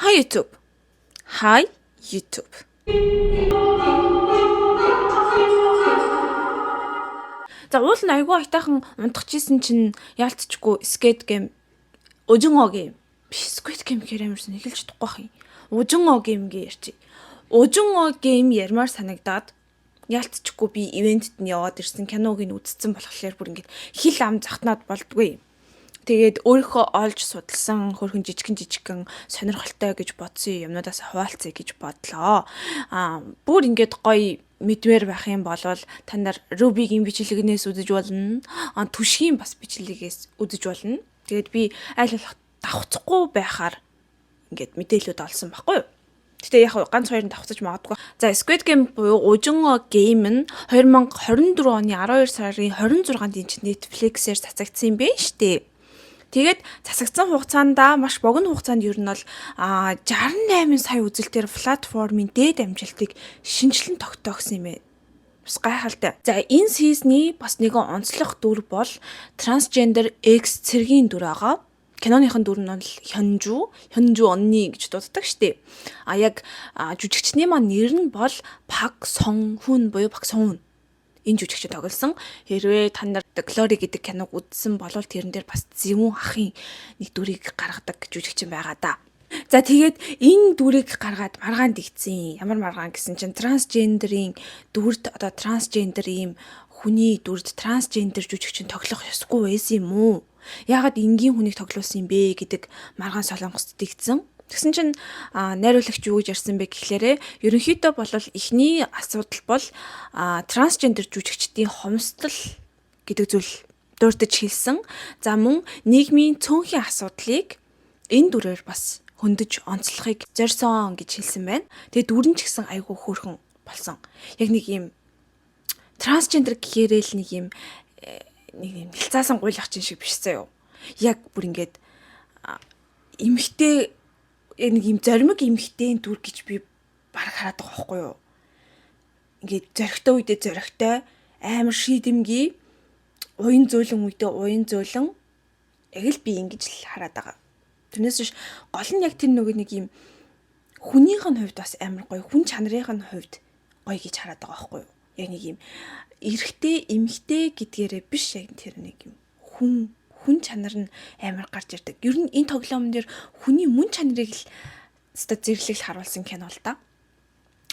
Hi YouTube. Hi YouTube. За уул нь айгүй айтайхан унтчихсэн чинь яалтчгүй skate game Ужинго game. Биш Squid Game гэхээр амарсан эхэлж чадахгүй бах юм. Ужинго game гээ ярьчих. Ужинго game ярмаар санагдаад яалтчгүй би ивентэд нь яваад ирсэн киног нь үзсэн болохоор бүр ингэж хил ам захтнаад болдгүй. Тэгээд өөрийнхөө олж судалсан хөрхөн жижигхэн сонирхолтой гэж бодсон юмнуудаас хуваалцъя гэж бодлоо. Бүр ингээд гоё мэдвэр байх юм бол та нар Ruby-гийн бичлэгнээс үзэж болно. Түшгийн бас бичлэгээс үзэж болно. Тэгээд би аль болох давхцахгүй байхаар ингээд мэдээлэлүүд олсон байхгүй юу? Гэтэ яг ганц хоёр нь давхцаж магадгүй. За Squid Game буюу Ужинго game нь 2024 оны 12 сарын 26-нд энэ Netflix-ээр цацагдсан юм байна шүү дээ. Тэгээд засагдсан хугацаанд маш богино хугацаанд ер нь бол 68 сая үзэлтээр платформын дээд амжилтыг шинжилэн тогтоогсон юм байна. Бас гайхалтай. За энэ сизны бас нэгэн онцлог дүр бол трансгендер X цэргийн дүр байгаа. Киноныхын дүр нь бол Хёнжу онны гэж дууддаг штеп. Яг жүжигчний маань нэр нь бол Пак Сон Хүн буюу Пак Сон Хүн. Энэ жүжигч тоглосон. Хэрвээ та нар Glory гэдэг киног үзсэн бол тэрэн дээр бас Зэвүүн ахын нэг дүрийг гаргадаг жүжигч байгаа да. За тэгээд энэ дүрийг гаргаад маргаанд игцэн. Ямар маргаан гэсэн чинь трансгендерийн дүрд одоо трансгендер ийм хүний дүрд трансгендер жүжигчин тоглох ёсгүй байсан юм уу? Яагаад энгийн хүнийг тоглуулсан юм бэ гэдэг маргаан солонгост игцэн. Тэгсэн чинь найруулагч юу гэж ярьсан бэ гэхлээрээ ерөнхийдөө бол эхний асуудал бол трансгендер жүжигчдийн хомсдол гэдэг зүйл дуурдаж хэлсэн. За мөн нийгмийн цөөнхийн асуудлыг энэ дүрээр бас хөндөж онцлохыг зорьсон гэж хэлсэн байна. Тэгээ дүрэн ч гэсэн айгүй хөөрхөн болсон. Яг нэг юм трансгендер гэхээрээ л нэг юм хилцаасан гуйлахчин шиг биш заяа. Яг бүр ингээд эмхтэй нэг юм зоримог эмхтэй дүр гэж би баг хараад байгаа байхгүй юу. Ингээд зоригтой үедээ зоригтой, амар шийдэмгий, уян зөөлөн үедээ уян зөөлөн яг л би ингэж л хараад байгаа. Тэрнээс биш гол нь яг тэр нэг юм хүнийх нь хувьд бас амар гоё, хүн чанарын хувьд гоё гэж хараад байгаа байхгүй юу. Яг нэг юм эрэгтэй, эмхтэй гэдгээрээ биш яг тэр нэг юм хүн чанар нь амар гарч ирдэг. Ер нь энэ тоглоомн дээр хүний мөн чанарыг л зэрлэг харуулсан кино л да.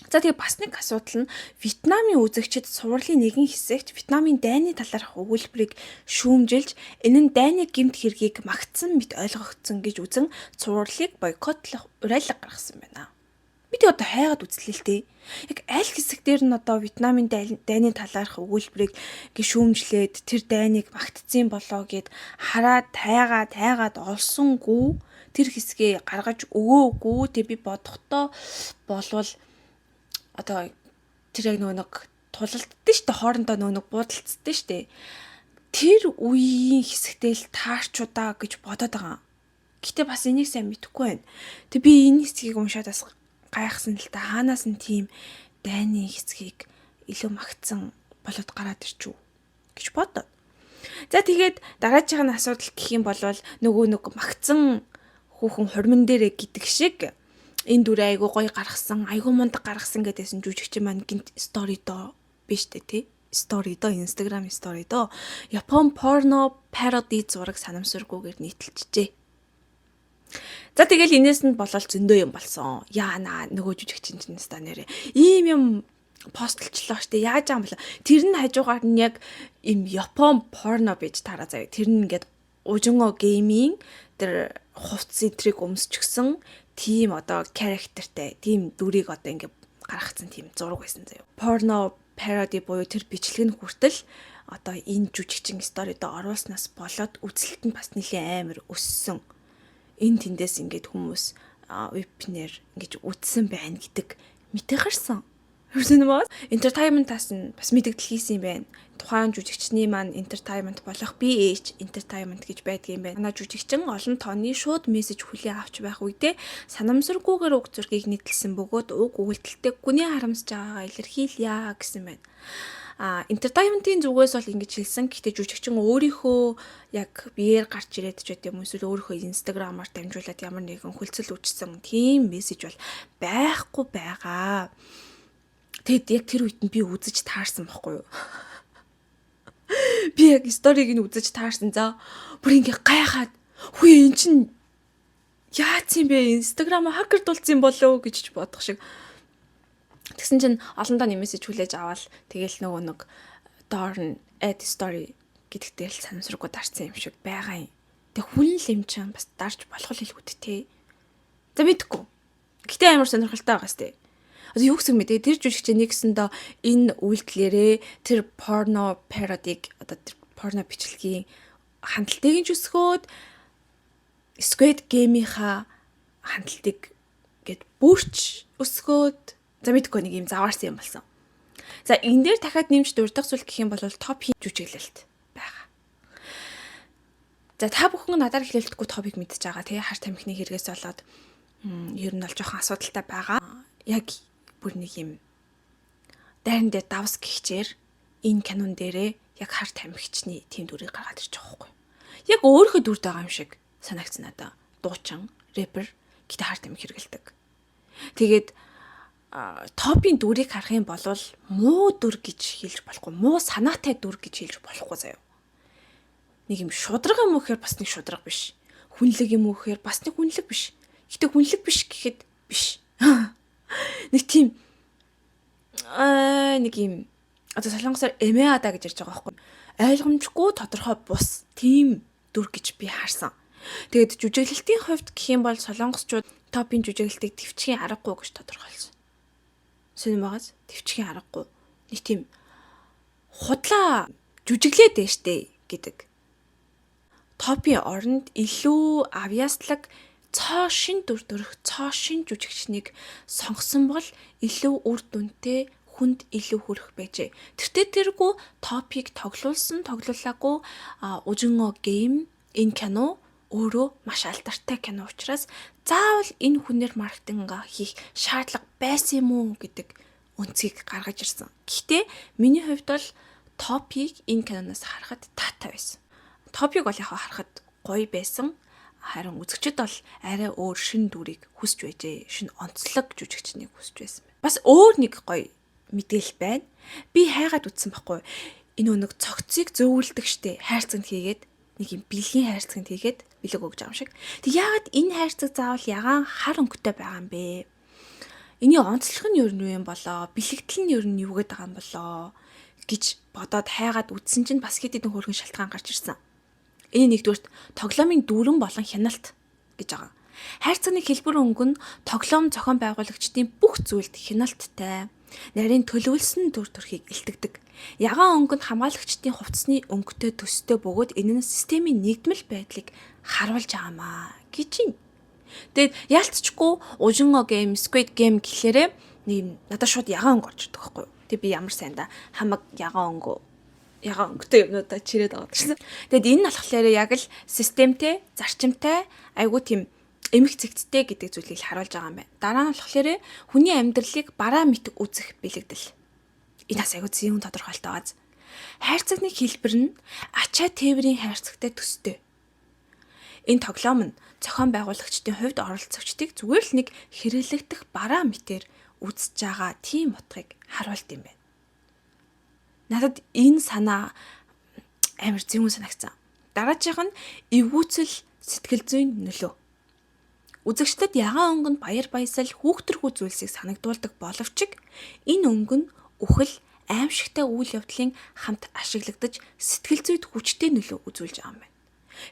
За тэгээ бас нэг асуудал нь Вьетнамын үзэгчид суурлын нэгэн хэсэгт Вьетнамын дайны талаарх өгүүлбэрийг шүүмжилж энэ нь дайны гэмт хэргийг магтсан мэт ойлгогдсон гэж үзэн суурлыг бойкотлох уриалга гаргасан байна. Бид одоо хайгаад үзлээ л дээ. Яг аль хэсэг дээр нь одоо Вьетнамын дайны талаарх өгүүлбэрийг гişүүмжлээд тэр дайныг магтцсан болоо гэд хараад тайгаад олсонгүй тэр хэсгээ гаргаж өгөөгүй тэг би бодохдоо болвол одоо тэр яг нэг тулалддээ штэ хоорондоо нэг буудалцдээ штэ тэр үеийн хэсэгтэй л таарчудаа гэж бодоод байгаа. Гэтэ бас энийг сайн мэдэхгүй байна. Тэг би энэ хэсгийг уншаад бас гайхсан л та хаанаас нь тийм дайны хэсгийг илүү магтсан болоод гараад ирчүү гэж бодоод. За тэгээд дараагийн асуудал гэх юм бол нөгөө нэг магтсан хүүхэн хурман дээрээ гэдэг шиг энэ дүрээ айгуу гоё гаргасан, айгуу мундаг гаргасан гэдээсэн жүжигч маань гинт стори доо биш үү те? Стори доо, Instagram стори доо. Япон порно пароди зураг санамсаргүйгээр нийтэлжжээ. За тэгэл энэс нь болол зөндөө юм болсон. Яана нөгөө жүжигчин чинь ста нэрээ. Ийм юм постлчлаа штэ. Яаж байгаа юм бэл. Тэр нь хажуугаар нь яг им Япон порно байж тараа заяа. Тэр нь ингээд Ужинго гейминг тэр хувц эдрийг өмсчихсэн тийм одоо characterтэй тийм дүрийг одоо ингээд гаргацсан тийм зураг байсан заяа. Порно parody буюу тэр бичлэг нь хүртэл одоо энэ жүжигчин сторид оруулснаас болоод үзэлт нь бас нэлийн амар өссөн. Энэ тэндээс ингээд хүмүүс вебнэр ингэж үтсэн байна гэдэг мэдээ гарсан. Юусэн юм бэ? Entertainment-аас нь бас мэдэгдэл хийсэн юм байна. Тухайн жүжигчний маань entertainment болох BH entertainment гэж байдаг юм байна. Манай жүжигчин олон тооны шууд мессеж хүлээн авч байх үедээ санамсаргүйгээр уг зургийг нийтэлсэн бөгөөд уг өгүүлэлттэй гүний харамсаж байгаагаа илэрхийлье гэсэн байна. Entertainment-ийн зүгээс бол ингэж хэлсэн. Гэхдээ жүжигчин өөрийнхөө яг биеэр гарч ирээд ч гэдэм эсвэл өөрийнхөө Instagram-аар дамжуулаад ямар нэгэн хөлцөл үүссэн тийм мессеж бол байхгүй байгаа. Тэгэд яг тэр үед нь би үзэж таарсан байхгүй юу? Би яг сториг нь үзэж таарсан. За бүр ингээ гайхаад хүү эн чин яац юм бэ? Instagram-а хакердуулсан болоо гэж бодох шиг. Тэгсэн чинь олондоо мессеж хүлээж аваад тэгэл нөгөө нэг door нь add story гэдэг дээр л санамсаргүй дарсан юм шиг байгаа юм. Тэг хүн л юм чинь бас дарж болох л хэлгүүд те. За мэдгүй. Гэтэ амар сонирхолтой байгаа сте. Одоо юу гэсэн мэдээ тэр жүжигч нэгсэндээ энэ үйлдэлээрээ тэр порно пародиг одоо тэр порно бичлэгийн хандлтыг нь өсгөөд Squid Game-ийнхаа хандлтыг гээд бүрч өсгөөд за мэдгүй нэг юм заваарсан юм болсон. За энэ дээр дахиад нэмж дурдах зүйл гэх юм бол топ жүжиглэлт байгаа. За та бүхэн надаар хэлэлтгүй топик мэдчихэж байгаа тий хар тамхины хэрэгээс болоод ер нь бол жоохон асуудалтай байгаа. Яг бүр нэг юм дайран дээр давс гихчээр энэ кинон дээрээ яг хар тамхичны тийм дүрийг гаргаад ирж байгаа байхгүй. Яг өөрийнхөө дүрд байгаа юм шиг санагдсан надаа. Дуучин, рэпер гэтээ хар тамхи хэрэгэлдэг. Тэгээд топын дүрийг харах юм бол муу дүр гэж хэлж болохгүй, муу санаатай дүр гэж хэлж болохгүй заяа. Нэг юм шудраг юм уу гэхээр бас нэг шудраг биш. Хүнлэг юм уу гэхээр бас нэг хүнлэг биш. Гэтэ хүнлэг биш гэхэд биш. Нэг тийм нэг юм одоо солонгосоор эмеада гэж ярьж байгаа байхгүй. Ойлгомжгүй тодорхой бус тийм дүр гэж би харсан. Тэгээд жүжиглэлтийн хувьд гэх юм бол солонгосчууд топын жүжиглэлтийг төвчгийн аргагүй гэж тодорхойлсон. Сонирм байгаас төвчгийн аргагүй. Нэг тийм худлаа жүжиглээд дээ штэ гэдэг. Топын оронд илүү авьяаслаг цоо шин дүр төрх цоо шин жүжигчнийг сонгосон бол илүү үр дүнтэй хүнд илүү хүрэх байжээ. Тэргүй топик тоглуулаагүй Ужинго гейм энэ кино өөрөө маш алдартай кино учраас заавал энэ хүнээр маркетинг хийх шаардлага байсан юм уу гэдэг үнцгийг гаргаж ирсэн. Гэхдээ миний хувьд бол топик энэ киноноос харахад таатай байсан. Топик бол яг харахад гоё байсан. Харин үзэгчд бол арай өөр шин дүрийг хүсч байжээ. Шин онцлог жүжигчнийг хүсч байсан. Бас өөр нэг гоё мэдээлэл байна. Би хайгаад үтсэн байхгүй. Энэ нэг цогцыг зөөвөлдөг штэ. Хайрцагт хийгээд нэг юм бэлгийн хайрцагт хийгээд бэлэг өгж байгаа юм шиг. Тэг яагаад энэ хайрцаг заавал ягаан хар өнгөтэй байгаа юм бэ? Эний онцлог нь юу юм болоо? Бэлэгдэл нь юу гээд байгаа юм болоо гэж бодоод хайгаад үтсэн чинь бас хэд хэдэн хөөрхөн шалтгаан гарч ирсэн. Энэ нэгдүгürt тоглоомын дүүрэн болон хяналт гэж байгаа. Хайрцагны хэлбэр өнгө нь тоглоом зохион байгуулагчдын бүх зүйлд хяналттай, нарийн төлөвлөсөн төр төрхийг илтгэдэг. Ягаан өнгө нь хамгаалагчдын хувцсны өнгөтэй төстэй бөгөөд энэ нь системийн нэгдмэл байдлыг харуулж байгаамаа гэж юм. Тэгэд яалтчгүй Ужинго гейм, Squid Game гэхлээрээ нэг надад шууд ягаан өнгө орж ирдэг байхгүй юу? Тэг би ямар сайн да хамаг ягаан өнгөтэй юмнуудаа чирээд байгаа гэсэн. Тэгэд энэ нь болохоор яг л системтэй, зарчимтай, айгуу тийм эмх цэгцтэй гэдэг зүйлийг харуулж байгаа юм байна. Дараа нь болохоор хүний амьдралыг бараа мэт үзэх бэлэгдэл. Энэ бас айгуу зүйн тодорхойлолтой байгаа. Хайрцагны хэлбэр нь ачаа тээврийн хайрцагтай төстэй. Энэ тоглоом нь зохион байгуулагчдын хувьд оролцогчдыг зүгээр л нэг хэрэглэгдэх бараа мэтээр үзэж байгаа тийм утгыг харуулт юм байна. Надад энэ санаа амар зүйн санагцсан. Дараачих нь эвгүүцэл сэтгэл зүйн нөлөө. Үзэгчдэд ягаан өнгө нь баяр баясгал хүүхдэрхүү зүйлсийг санагдуулдаг боловч энэ өнгө нь үхэл аимшигтай үйл явдлын хамт ашиглагдаж сэтгэл зүйд хүчтэй нөлөө үзүүлж байгаа юм байна.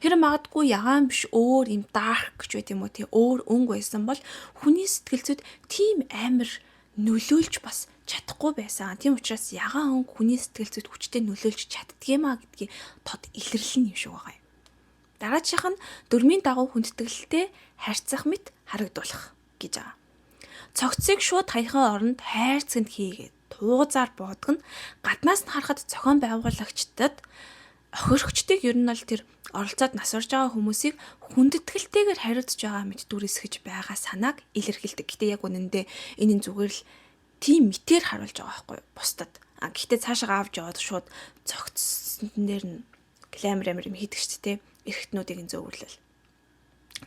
Хэрэв магадгүй ягаан биш өөр юм dark гэж байт юм уу тий өөр өнгө байсан бол хүний сэтгэл зүйд тийм амар нөлөөлж бас чадахгүй байсан. Тийм учраас ягаан өнгө хүний сэтгэл зүйд хүчтэй нөлөөлж чаддгиймаа гэдгийг тод илэрлэн юм шиг байгаа юм. Дараачих нь дөрмийн дагуу хүндэтгэлтэй харьцах мэт харагдуулах гэж байгаа. Цогцыг шууд хаяхан оронд хайрцагт хийгээд туугазаар буудаг нь гаднаас нь харахад зохион байгуулагчдад охирогчдыг ер нь бол тэр оролцоод насурж байгаа хүмүүсийг хүндэтгэлтэйгээр хариуцж байгаа мэт дүрсгэж байгаа санааг илэрхийлдэг. Гэтэ яг үнэндээ энэ нь зүгээр л тийм мэтээр харуулж байгаа байхгүй юу? Бусдад. Гэхдээ цаашаа авч яваад шууд цогцсон дээр нь глаймер юм хийдэг ч тийм эрхтнүүдийг нь зөөвөрлөл.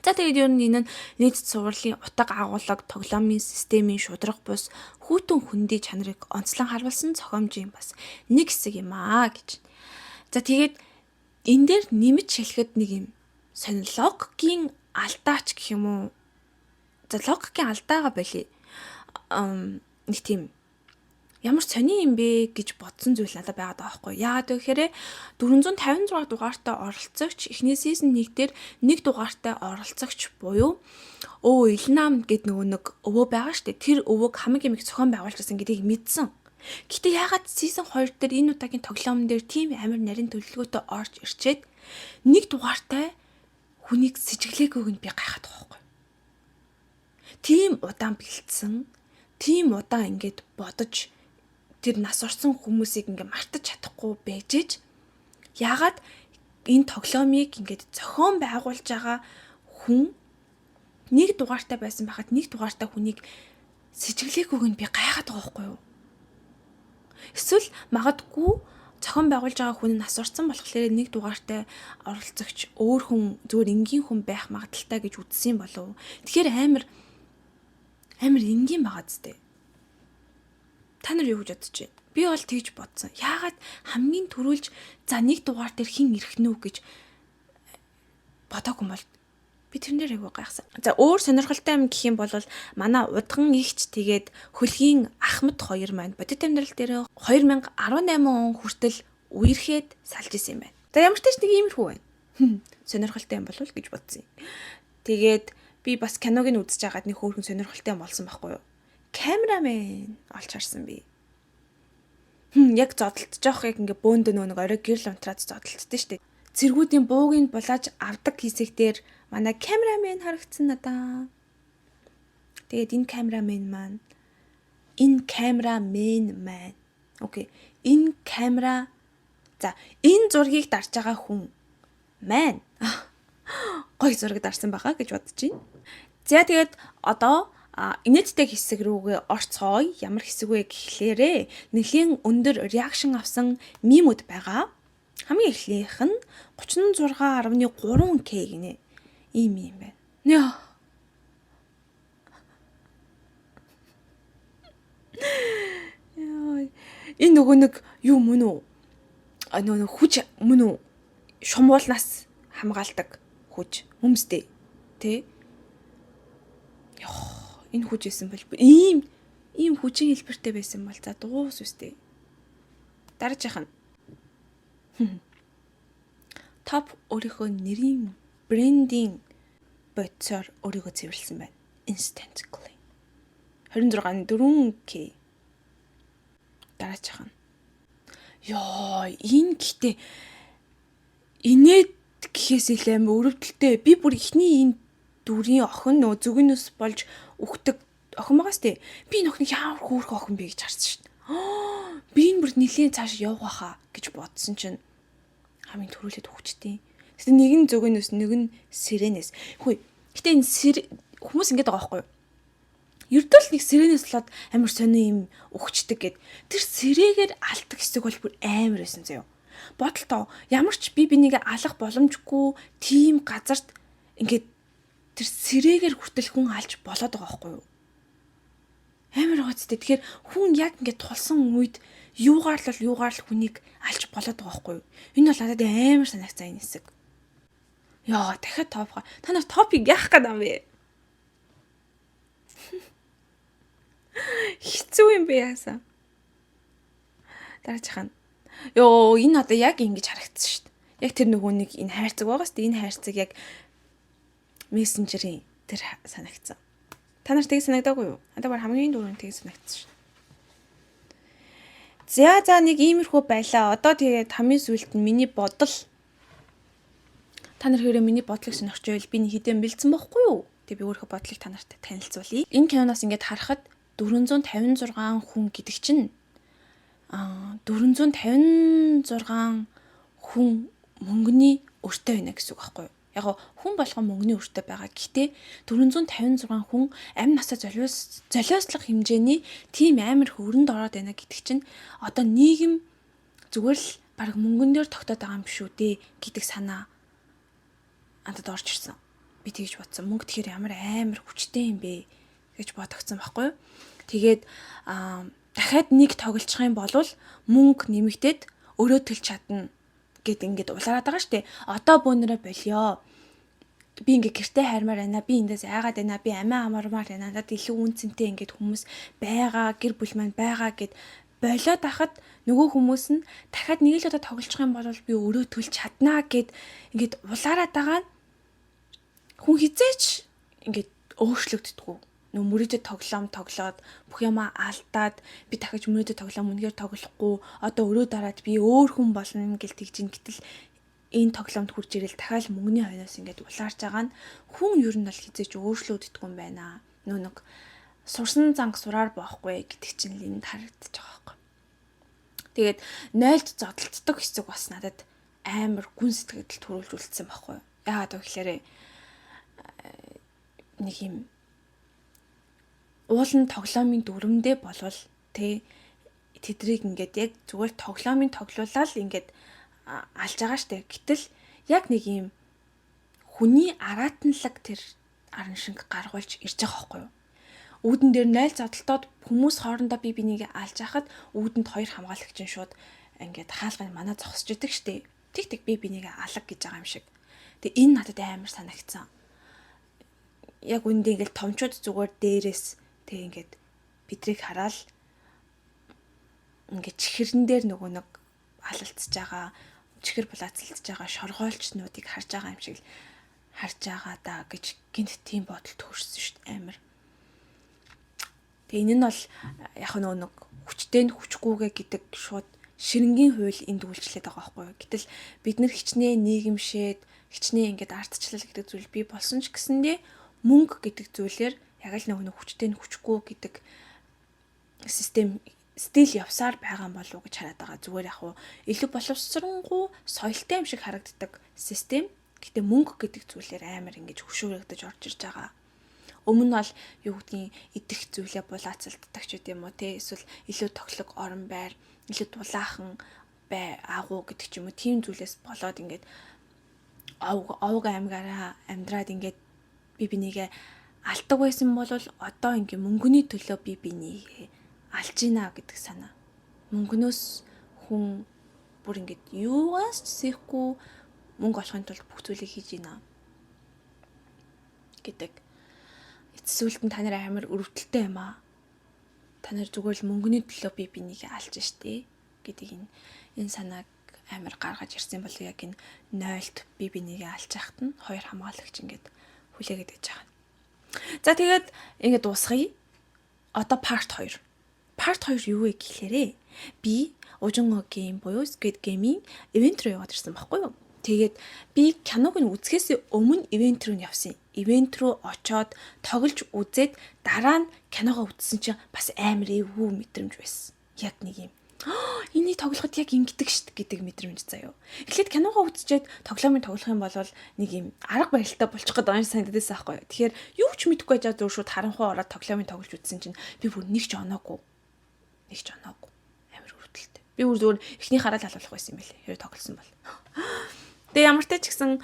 За тэгээд ер нь энэ нь нийт цувралын утга агуулга, тоглоомын системийн шударга бус хүүтэн хүндий чанарыг онцлон харуулсан зохиомжийн бас нэг хэсэг юм аа гэж. За тэгээд энэ дээр нэмж хэлэхэд нэг юм логикийн алдаач гэх юм уу? За логикийн алдаагаа болий. Нэг тийм ямар сони юм бэ гэж бодсон зүйл надад байгаад байгаа байхгүй. Яагаад гэхээр 456 дугаартай оролцогч эхний сизон 1 дээр нэг дугаартай оролцогч буюу Илнам гэд нэг өвөө байгаа штэ. Тэр өвөөг хамгийн их зохион байгуулж байсан гэдгийг мэдсэн. Гэтэ яагаад сизон 2 дээр энэ удаагийн тоглоом дээр тийм амар нарийн төлөвлөгөөтэй орж ирчээд нэг дугаартай хүнийг сэжиглээгүйг нь би гайхаад байгаа байхгүй. Тийм удаан бэлдсэн, тийм удаан ингээд бодож тэр нас орсон хүмүүсийг ингээ мартаж чадахгүй байжээж яагаад энэ тоглоомыг ингээд зохион байгуулж байгаа хүн нэг дугаартай байсан байхад нэг дугаартай хүнийг сэжиглээгүйг нь би гайхаад байгаа байхгүй юу? Эсвэл магадгүй зохион байгуулж байгаа хүн нас орсон болохоор нэг дугаартай оролцогч өөр хүн зүгээр энгийн хүн байх магадaltaй гэж үзсэн болов. Тэгэхээр амар энгийн байгаа зү. Та нар юу гэж бодож байна? Би бол тэгж бодсон. Яагаад хамгийн түрүүлж за нэг дугаар дээр хэн ирэх нүү гэж бодоогүй бол би тэрнээр айгуу гайхсан. За өөр сонирхолтой юм гэх юм бол манай удган игч тэгээд хөлгийн Ахмад 2 маань бодит амьдрал дээр 2018 он хүртэл үерхэд салж исэн юм байна. За ямар ч тач нэг иймэрхүү байна. Сонирхолтой юм болов гэж бодсон юм. Тэгээд би бас киног нь үзэж байгаад нэг хөөрхөн сонирхолтой юм болсон байхгүй юу? Камерамен олж харсан би. Яг зодтолтож явах яг ингээ бөөндөө нэг орой гэрл унтраад зодтолтдсон шүү дээ. Цэргүүдийн буугийг булааж авдаг хэсэг дээр манай камерамен харагдсан надаа. Тэгээд энэ камерамен маань окей. Энэ камера за энэ зургийг дарж байгаа хүн маань гой зураг дарсан байгаа гэж бодож байна. За тэгээд одоо инээдтэй хэсэг рүүгээ орцгоё. Ямар хэсэг вэ гэхлээрээ нэлийн өндөр реакшн авсан мимүүд байгаа. Хамгийн эхлийнх нь 36.3K гинэ. Ийм юм байна. Энэ нөгөө нэг юу мөн үү? Нөгөө хүч мөн үү? Шумуулнаас хамгаалдаг хүч хүмүүстэй. Тэ? Энэ хүч байсан бол ийм хүчин хэлбэртэй байсан бол за дуус үстэй. Дарж яхана. Топ өөрийнхөө нэрийн брендинг бодисоор өөрийгөө цэвэрлсэн байна. Instantly. 26.4K. Дараач яхана. Энэ гэхдээ инээд гэхээс илүү амар өрөвдөлтэй. Би бүр ихний энэ дүрийн охин нөө зүгнэс болж өгдөг охин байгаа сте. Би энэ охиныг ямар хөөрхөн охин бэ гэж харсан шин. Би энэ бүр нэлийн цааш явах байхаа гэж бодсон чинь хамгийн төрүүлээд хөвчтیں۔ Тэгтээ нэг нь зүгнэс, нэг нь сиренэс. Гэтэ энэ хүмүүс ингэж байгаа байхгүй юу? Ердөө л нэг сиренэс болоод амар сони юм өгчдөг гэд. Тэр сэрэгээр алдаг хэсэг бол бүр амар байсан заяа. Бодолтоо ямар ч би бинийг алах боломжгүй тийм газарт ингээд тэр сэрэгээр хүртэл хүн алж болоод байгаа байхгүй юу? Амар гоцтой. Тэгэхээр хүн яг ингээд тулсан үед юугаар л хүнийг алж болоод байгаа байхгүй юу? Энэ бол надад амар санагцсан энэ хэсэг. Дахиад топ. Та нар топыг яах гээд юм бэ? Хэцүү юм бэ яасан? Дараач хана. Энэ одоо яг ингэж харагдсан шүү дээ. Яг тэр нөгөө нэг энэ хайрцаг байгаа шүү дээ. Энэ хайрцаг яг мессенжерийн тэр санагдсан. Та нарт тийг санагдаагүй юу? Надад бар хамгийн дөрөв тийг санагдсан шүү. За нэг иймэрхүү байлаа. Одоо тэгээд хамгийн сүүлд нь миний бодол. Та нар хэрэг миний бодлыг сонирхож байвал би нэг хэдэн бэлдсэн байхгүй юу? Тэгээд би өөрийнхөө бодлыг та нарт танилцуулъя. Энэ киноноос ингээд харахад 456 хүн гэдэг чинь 456 хүн мөнгөний өртөө байна гэсэн үг байхгүй юу? Яг хүн болгон мөнгөний өртөө байгаа. Гэхдээ 456 хүн амь насаа золиослох хэмжээний тийм амар хөрөнд ороод байна гэдэг чинь одоо нийгэм зүгээр л баг мөнгөн дээр тогтоод байгаа юм шүү дээ гэдэг санаа андад орж ирсэн. Би тэгж бодсон. Мөнгө тэгэхээр ямар амар хүчтэй юм бэ гэж бодогдсон байхгүй юу? Тэгээд дахиад нэг тоглолцох юм бол мөнгө нэмэгдээд өрөө төлж чадна гэд ингээд улаарад байгаа штэ. Одоо бөөнөрөө болио. Би ингээд гэртээ хармаар байна. Би эндээс айгаад байна. Би амиа амармаар байна. Надад илүү үнцэнтэй ингээд хүмүүс байгаа, гэр бүл маань байгаа гэд болоод ахад нөгөө хүмүүс нь дахиад нэг л удаа тоглолцох юм бол би өрөө төлж чаднаа гэд ингээд улаарад байгаа хүн хизээч ингээд өөрчлөгддөггүй. Нөө мөрөдөд тоглоод бүх юмаа алдаад би дахиж мөрөдөд тоглоом үнээр тоглохгүй одоо өрөө дараад би өөр хүн болно гэл тэгж ин гэтэл энэ тоглоомд хурж ирэл дахиад мөнгөний хойноос ингээд улаарч байгаа нь хүн ер нь бол хизээч өөрчлөгддөггүй юм байна. Нөө нэг сурсан занг сураар боохгүй гэдэг чинь л энд харагдаж байгаа байхгүй. Тэгээд нойлд зодтолцдог хэсэг бас надад амар гүн сэтгэл төрүүлж үлдсэн байхгүй. Яагаад гэвэл нэг юм уулын тоглоомын дүрмдээ болвол тэдрийг ингээд яг зүгээр тоглоомын тоглуулаад ингээд алж байгаа штэ. Гэтэл яг нэг юм хүний араатанлаг тэр аран шинг гаргуулж ирж байгаа байхгүй юу? Үүдэн дээр 0 зодтолтоод хүмүүс хоорондоо бие бинийгээ алж хахад үүдэнд хоёр хамгаалагч нь шууд ингээд хаалганы манаа зогсож идэг штэ. Тэг бие бинийгээ алга гэж байгаа юм шиг. Тэгээ энэ надад амар санагдсан. Яг үндэ ингээд томчууд зүгээр дээрээс тэг ингээд бидрийг хараад ингээд чихэрэн дээр нөгөө нэг алалцж байгаа, чихэр булаацалцж байгаа шоргоолчнуудыг харж байгаа юм шиг л харж байгаа да гэж гинт тийм бодол төрсөн шүү дээ амар. Тэгээ энэ нь бол яг нэг хүчтэй нь хүчгүйгээ гэдэг шууд ширэнгийн хууль энд үйлчлээд байгаа байхгүй юу. Гэтэл бид нар хичнээн нийгэмшээд хичнээн ингээд ардчлал гэдэг зүйл бий болсон ч гэсэндээ мөнгө гэдэг зүйлээр яг л нэг хүчтэй нь хүчгүй гэдэг систем стил явсаар байгаа юм болов уу гэж хараад байгаа. Зүгээр яг илүү боловсронгуй соёлтой юм шиг харагддаг систем. Гэтэ мөнгө гэдэг зүйлээр амар ингэж хөшөөрөгдөж орж ирж байгаа. Өмнө нь бол юу гэдгийг идэх зүйлээ булаацалддаг ч гэдэм үү те эсвэл илүү тоглог орон байр, илүү дулаахан агуу гэдэг ч юм уу тийм зүйлээс болоод ингээд овг аймгаараа амьдраад ингээд би бинийгээ алдаг байсан бол одоо ингээ мөнгөний төлөө би бинийгээ алж гинэ гэдэг санаа. Мөнгнөөс хүн бүр ингээд юугаас ч сэхгүй мөнгө олохын тулд бүх зүйлийг хийж гинэ гэдэг. Эцсүүлд нь та нар амар өрөвдөлтэй юм аа. Та нар зүгээр л мөнгөний төлөө би бинийгээ алж штэ гэдэг энэ санааг амар гаргаж ирсэн бол яг энэ 0-т би бинийгээ алж яхад нь хоёр хамгаалагч ингээд хүлээгээд байж байгаа. За тэгээд ингээд дуусгая. Одоо part 2. Part 2 юу вэ гэхлээрээ би Ужинго гейм буюу Squid Game-ийн ивент руу яваад ирсэн байхгүй юу? Тэгээд би киног нь үзэхээс өмнө ивент руу явсан. Ивент руу очоод тоглож үзээд дараа нь киногоо үзсэн чинь бас амар эвгүй мэдрэмж байсан. Яг нэг юм. Энийг тоглоход яг ингэдэг штт гэдэг мэдрэмж заяо. Эхлээд киногоо үзчихэд тоглоомын тоглох юм бол нэг юм арга барилтаа болчих гээд байгаа юм санагдсан байхгүй юу. Тэгэхээр юу ч мэдэхгүй байж байгаа шууд харанхуй ороод тоглоомын тоглож үзсэн чинь би бүр нэг ч оноогүй. Амар хүрдэлтэй. Би бүр зүгээр эхний хараад халуулах байсан юм билээ. Хэрэг тоглосон бол. Тэгээ ямар ч ч гэсэн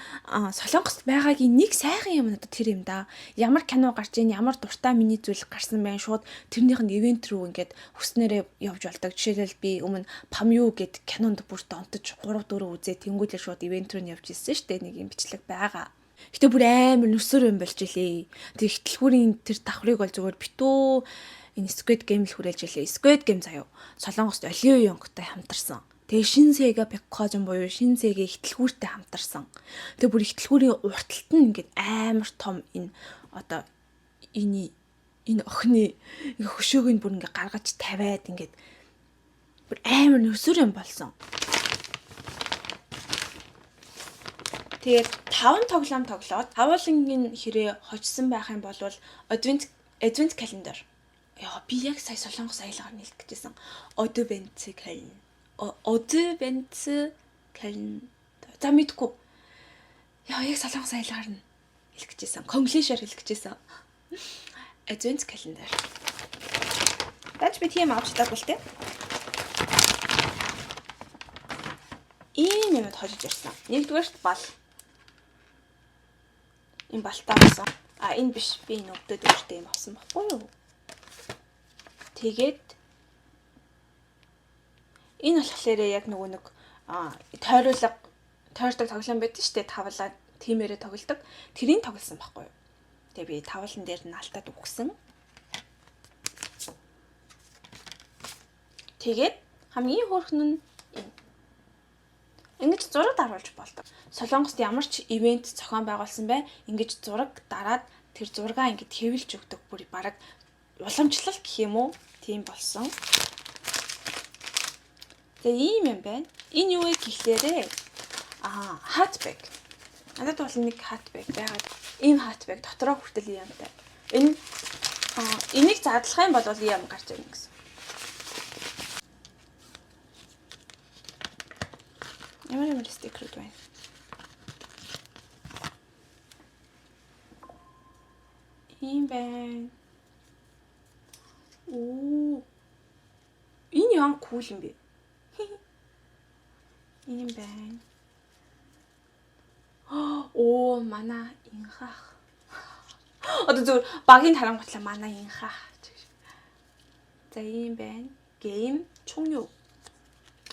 Солонгост байгаагийн нэг сайхан юм надад тэр юм да. Ямар кино гарч ийн, ямар дуртай миний зүйл гарсан байх шууд тэрнийх нь ивент руу ингээд хүснээрээ явж болдог. Жишээлбэл би өмнө Памю гэд кинонд бүр донтож 3 4 үзээ тэнгуүлээ шууд ивент руу явж ирсэн шүү дээ. Нэг юм бичлэг байгаа. Гэтэ бүр амар нүсэр юм болж илээ. Тэр ихтлгүүрийн тэр давхрыг бол зүгээр битүү энэ Squid Game л хүрээлж илээ. Squid Game заяо. Солонгост Олио Ёнгтой хамтарсан. Тэгээ Шинсэгээ Бекхожин буюу Шинсэгээ ихтлгүүртэй хамтарсан. Тэгээ бүр ихтлгүүрийн урталт нь ингээд амар том энэ одоо энэ охины хөшөөг нь бүр ингээд гаргаж тавиад ингээд бүр амар нүсүр юм болсон. Тэгээд 5 тоглоом тоглоод тавуулангийн хэрэг хожсон байх юм бол advent calendar. Яа би яг сая солонгос аялагаар нэлт гэжсэн. Advent calendar. За мэдгүй. Яа, яг солонгос аялагаар нь хэлэх гэжсэн. Конглишээр хэлэх гэжсэн. Advent calendar. Даач би тийм авч чадвал те. Ийм юмд хожиж ирсэн. Нэгдүгээрт бал. Энэ балтаа авсан. Энэ биш. Би энэ өвдөд өөртөө юм авсан баггүй юу? Тэгээд энэ болохоор яг нөгөө нэг тойруулга тойрдог тоглоом байдаг шүү дээ. Тавлаа тиймэрээ тоглодог. Тэрийг тоглосон байхгүй юу? Тэгээ би тавлан дээр нь алтаад өгсөн. Тэгээд хамгийн хөөрхөн нь энэ. Ингэж зураг даруулж болдог. Солонгост ямар ч ивент зохион байгуулсан бай, ингэж зураг дараад тэр зургаа ингэж хэвлж өгдөг. Бүр бараг уламжлал гэх юм уу? Тийм болсон. Тэгээ ийм юм байна. Энэ юу вэ гэхлээрээ хатбэг. Надад бол нэг хатбэг байгаад ийм хатбэг дотроо хүртэл юмтай. Энийг задлах юм бол ийм гарч ирнэ гэсэн. Ямар стикерүүд байна. Ийм байна. Энэ яан кул юм бэ? Ийм байна. Манай инхах. Одоо зөв багийн харангуйтлаа манай инхах. За ийм байна. Game 총료.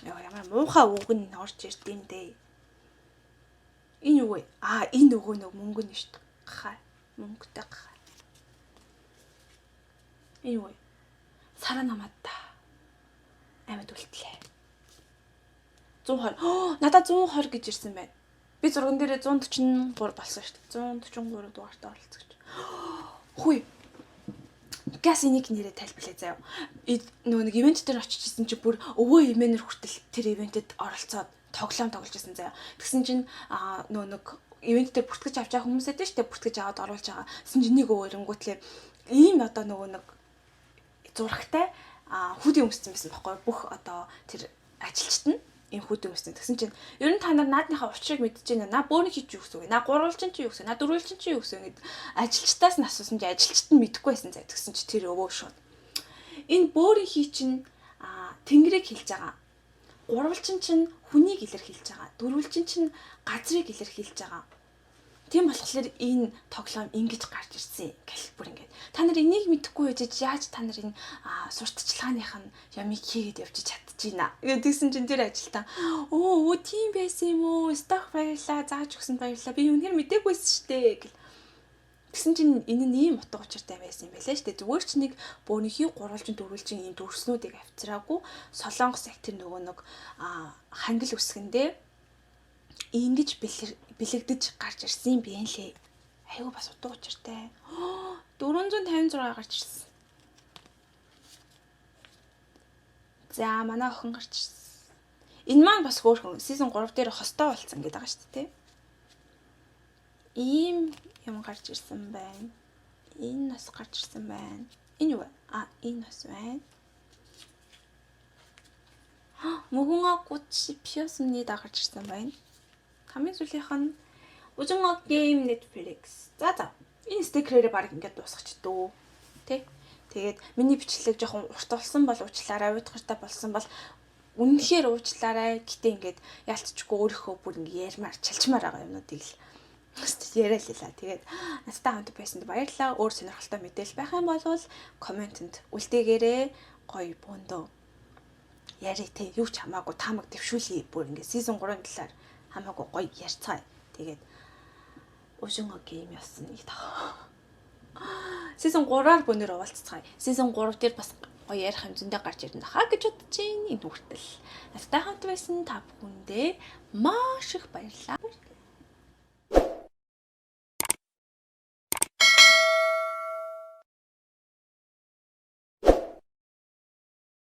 Ямар муухай үг нь орж ирд юм дээ. Энэ юу вэ? Энэ нөгөө нэг мөнгө нь шүү дээ. Гахаа. Мөнгөтэй гахаа. Энэ юу вэ? Сараа намаад та. Амьд үлдлээ. 120. Надад 120 гэж ирсэн байна. Би зурган дээрээ 143 болсон шүү дээ. 143 дугаартай оролцогч. Хүй. Газ энийг нэрээ тайлбарлая заяа. Нөгөө нэг ивент дээр очижсэн чи бүр өвөө эмээнэр хүртэл тэр ивентэд оролцоод тоглоом тоглож байсан заяа. Тэгсэн чинь нөгөө нэг ивент дээр бүртгэж авч байгаа хүмүүс байдаг шүү дээ. Бүртгэж аваад оруулж байгаа. Тэгсэн чинь нэг өвөрөнгүүтлээ ийм одоо нөгөө нэг зурагтай хүдий өмссөн байсан байхгүй бүх одоо тэр ажилчид нь энэ хүдий өмссөн. Тэгсэн чинь ер нь та нар наадныхаа учрыг мэдчихэж байна. На бөөрн хийж юу гэсэн үг. На гурвалжин чи юу гэсэн. На дөрвөлжин чи юу гэсэн гэд ажилчтаас нь асуусан чи ажилчид нь мэдэхгүй байсан заа. Тэгсэн чи тэр өвөө шууд. Энэ бөөрн хий чинь тэнгэрийг хэлж байгаа. Гурвалжин чинь хүнийг илэрхийлж байгаа. Дөрвөлжин чинь газрыг илэрхийлж байгаа. Тийм болохоор энэ тоглоом ингэж гарч ирсэн гэх бүр ингээд. Та нар энийг мэдэхгүй байж яаж та нар энэ сурталчилгааных нь ямиг хийгээд явж чадчихна. Тэгсэн чинь тэр ажилтаа тийм байсан юм уу? Сток баярлаа, зааж өгсөнд баярлаа. Би үнээр мдэггүйсэн шүү дээ гэл. Тэгсэн чинь энэ нь ийм утга учиртай байсан юм байлаа шүү дээ. Зүгээр ч нэг бөөнийхий гурвалжин дөрвөлжин ийм дүрснүүдийг авчираагүй солонгос яг тэр нөгөө нэг хангил үсгэндээ ингэж бэлэгдэж гарч ирсэн юм бэ лээ. Айгу бас утга учиртай. 456 гарч ирсэн. За манай охин гарч ирсэн. Энэ маань бас хөөрхөн season 3 дээр хостой болцсон гэдэг байгаа шүү дээ. Ийм юм гарч ирсэн байна. Энэ бас гарч ирсэн байна. Энэ юу вэ? Энэ бас байна. Мөгөн гуч пиосны гарч ирсэн байна. Хамгийн сүүлийнх нь Ужинго Game Netflix. За. Энэ стикерээр баг ингээд дуусгач дөө. Тэ? Тэгээд миний бичлэг жоохон урт болсон бол уучлаарай, уйдгартай болсон бол үнэхээр уучлаарай. Гэтэ ингээд ялцчихгүй өөрийнхөө бүр ингээд ярмаар чалчмаар байгаа юмнуудыг л яриалаа. Тэгээд надтай хамт байсанд баярлалаа. Өөр сонирхолтой мэдээлэл байх юм бол комментэнд үлдээгээрэй. Гоё бөөндөө. Яри тэ юу ч хамаагүй таамаг дэвшүүлье. Бүр ингээд season 3-ын талаар хамаагүй гоё ярьцгаая. Тэгээд Ужинго гейм явсан нэг таа. Season 3-аар бөөнөр уулзцгаая. Season 3 дээр бас гоё ярих юм зөндөө гарч ирнэ хаа гэж бодож байна. Энэ хүртэл. Надтай хамт байсан та бүхэндээ маш их баярлалаа.